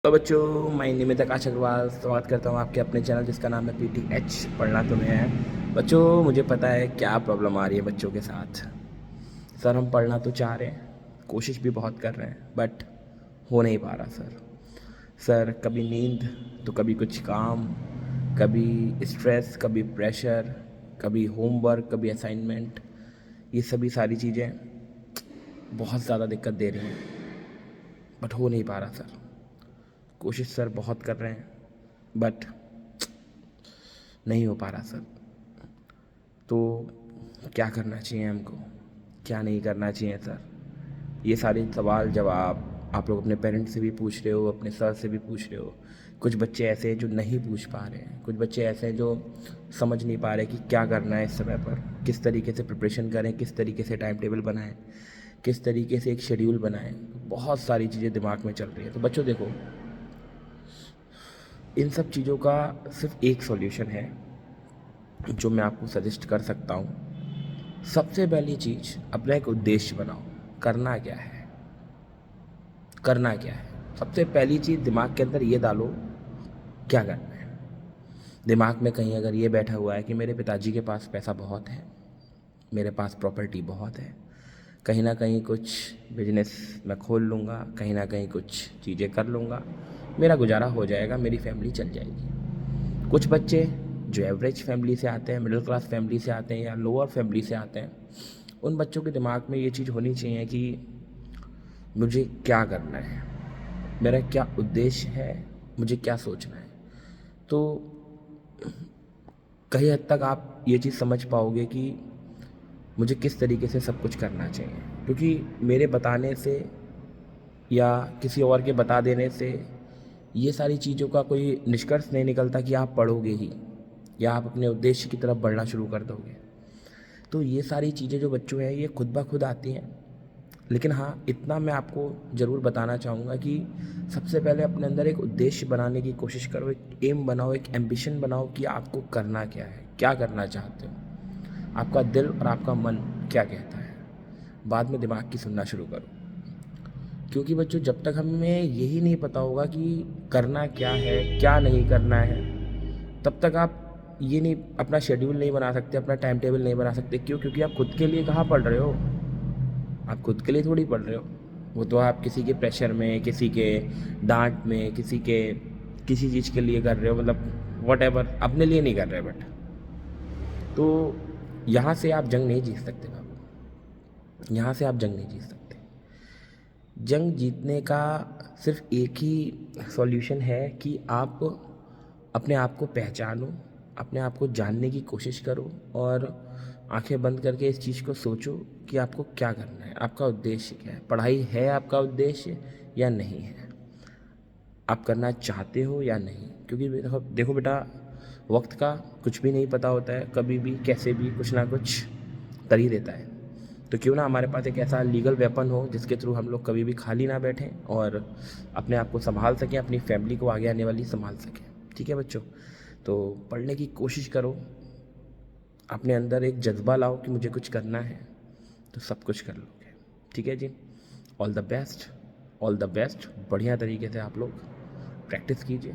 तो बच्चों, मैं निमित आकाश अग्रवाल स्वागत करता हूँ आपके अपने चैनल जिसका नाम है PTH पढ़ना तुम्हें है। बच्चों, मुझे पता है क्या प्रॉब्लम आ रही है बच्चों के साथ। सर, हम पढ़ना तो चाह रहे हैं, कोशिश भी बहुत कर रहे हैं, बट हो नहीं पा रहा सर। सर, कभी नींद तो कभी कुछ काम, कभी स्ट्रेस, कभी प्रेशर, कभी होमवर्क, कभी असाइनमेंट। ये सभी सारी चीज़ें बहुत ज़्यादा दिक्कत दे रही हैं, बट हो नहीं पा रहा सर। कोशिश सर बहुत कर रहे हैं, बट नहीं हो पा रहा सर। तो क्या करना चाहिए हमको, क्या नहीं करना चाहिए सर? ये सारे सवाल जवाब आप लोग अपने पेरेंट्स से भी पूछ रहे हो, अपने सर से भी पूछ रहे हो। कुछ बच्चे ऐसे हैं जो नहीं पूछ पा रहे हैं, कुछ बच्चे ऐसे हैं जो समझ नहीं पा रहे कि क्या करना है इस समय पर, किस तरीके से प्रिपरेशन करें, किस तरीके से टाइम टेबल बनाएं, किस तरीके से एक शेड्यूल बनाएं। बहुत सारी चीज़ें दिमाग में चल रही है। तो बच्चों देखो, इन सब चीज़ों का सिर्फ एक सॉल्यूशन है जो मैं आपको सजेस्ट कर सकता हूँ। सबसे पहली चीज़, अपना एक उद्देश्य बनाओ। करना क्या है, करना क्या है? सबसे पहली चीज़ दिमाग के अंदर ये डालो, क्या करना है। दिमाग में कहीं अगर ये बैठा हुआ है कि मेरे पिताजी के पास पैसा बहुत है, मेरे पास प्रॉपर्टी बहुत है, कहीं ना कहीं कुछ बिजनेस मैं खोल लूँगा, कहीं ना कहीं कुछ चीज़ें कर लूँगा, मेरा गुजारा हो जाएगा, मेरी फैमिली चल जाएगी। कुछ बच्चे जो एवरेज फैमिली से आते हैं, मिडिल क्लास फैमिली से आते हैं या लोअर फैमिली से आते हैं, उन बच्चों के दिमाग में ये चीज़ होनी चाहिए कि मुझे क्या करना है, मेरा क्या उद्देश्य है, मुझे क्या सोचना है। तो कई हद तक आप ये चीज़ समझ पाओगे कि मुझे किस तरीके से सब कुछ करना चाहिए। क्योंकि मेरे बताने से या किसी और के बता देने से ये सारी चीज़ों का कोई निष्कर्ष नहीं निकलता कि आप पढ़ोगे ही या आप अपने उद्देश्य की तरफ बढ़ना शुरू कर दोगे। तो ये सारी चीज़ें जो बच्चों हैं, ये खुद ब खुद आती हैं। लेकिन हाँ, इतना मैं आपको ज़रूर बताना चाहूँगा कि सबसे पहले अपने अंदर एक उद्देश्य बनाने की कोशिश करो, एक एम बनाओ, एक एम्बिशन बनाओ कि आपको करना क्या है, क्या करना चाहते हो, आपका दिल और आपका मन क्या कहता है। बाद में दिमाग की सुनना शुरू करो। क्योंकि बच्चों, जब तक हमें यही नहीं पता होगा कि करना क्या है, क्या नहीं करना है, तब तक आप ये नहीं, अपना शेड्यूल नहीं बना सकते, अपना टाइम टेबल नहीं बना सकते। क्यों? क्योंकि आप खुद के लिए कहाँ पढ़ रहे हो, आप खुद के लिए थोड़ी पढ़ रहे हो। वो तो आप किसी के प्रेशर में, किसी के डांट में, किसी चीज़ के लिए कर रहे हो, मतलब वट एवर, अपने लिए नहीं कर रहे। बट तो यहाँ से आप जंग नहीं जीत सकते बाबू, यहाँ से आप जंग नहीं जीत सकते। जंग जीतने का सिर्फ एक ही सॉल्यूशन है कि आप अपने आप को पहचानो, अपने आप को जानने की कोशिश करो और आंखें बंद करके इस चीज़ को सोचो कि आपको क्या करना है, आपका उद्देश्य क्या है। पढ़ाई है आपका उद्देश्य या नहीं है, आप करना चाहते हो या नहीं? क्योंकि देखो देखो बेटा, वक्त का कुछ भी नहीं पता होता है, कभी भी कैसे भी कुछ ना कुछ कर ही देता है। तो क्यों ना हमारे पास एक ऐसा लीगल वेपन हो जिसके थ्रू हम लोग कभी भी खाली ना बैठें और अपने आप को संभाल सकें, अपनी फैमिली को आगे आने वाली संभाल सकें। ठीक है बच्चों? तो पढ़ने की कोशिश करो, अपने अंदर एक जज्बा लाओ कि मुझे कुछ करना है, तो सब कुछ कर लोगे। ठीक है जी? All the best, all the best. बढ़िया तरीके से आप लोग प्रैक्टिस कीजिए।